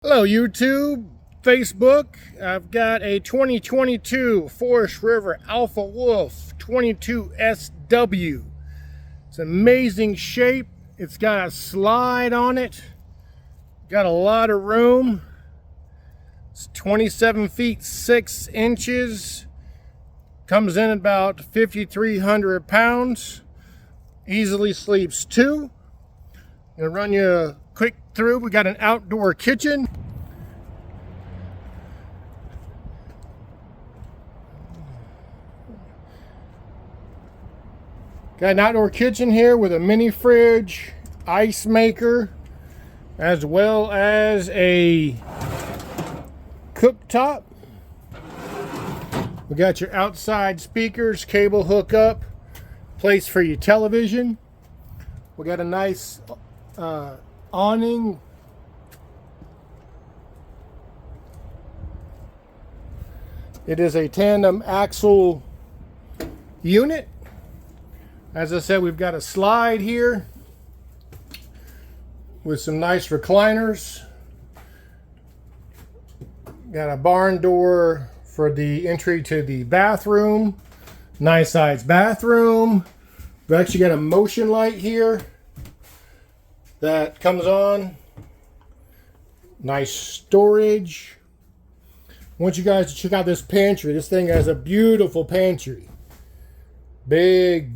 Hello YouTube, Facebook. I've got a 2022 Forest River Alpha Wolf 22SW. It's amazing shape. It's got a slide on it. Got a lot of room. It's 27 feet 6 inches. Comes in about 5,300 pounds. Easily sleeps two. I'm gonna run you a quick through. We got an outdoor kitchen. Got an outdoor kitchen here with a mini fridge, ice maker, as well as a cooktop. We got your outside speakers, cable hookup, place for your television. We got a nice awning. It is a tandem axle unit. As I said, we've got a slide here with some nice recliners. Got a barn door for the entry to the bathroom. Nice sized bathroom. We've actually got a motion light here that comes on. Nice storage. I want you guys to check out this pantry. This thing has a beautiful pantry. Big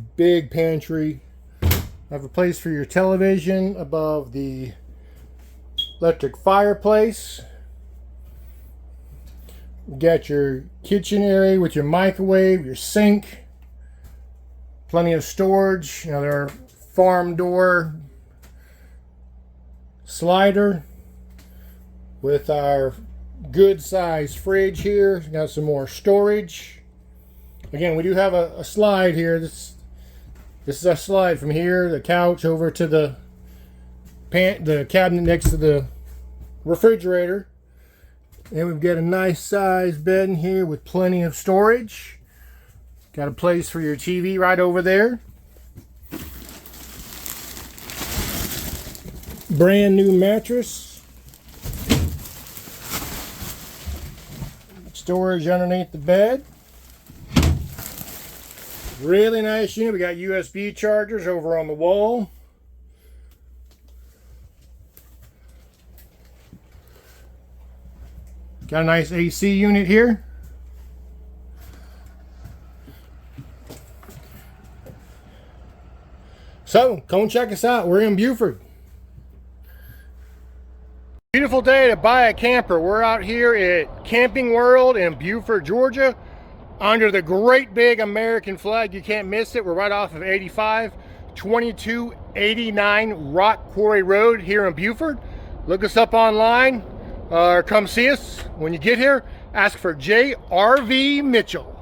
pantry. I have a place for your television above the electric fireplace. You got your kitchen area with your microwave, your sink. Plenty of storage. You know, there are farm door slider with our good size fridge here. Got some more storage. Again, we do have a slide here. This is a slide from here, the couch, over to the cabinet next to the refrigerator. And we've got a nice size bed in here with plenty of storage. Got a place for your TV right over there. Brand new mattress. Storage underneath the bed. Really nice unit. We got USB chargers over on the wall. Got a nice AC unit here. So, come check us out. We're in Buford. Beautiful day to buy a camper. We're out here at Camping World in Buford, Georgia, under the great big American flag. You can't miss it. We're right off of 85, 2289 Rock Quarry Road here in Buford. Look us up online or come see us. When you get here, ask for JRV Mitchell.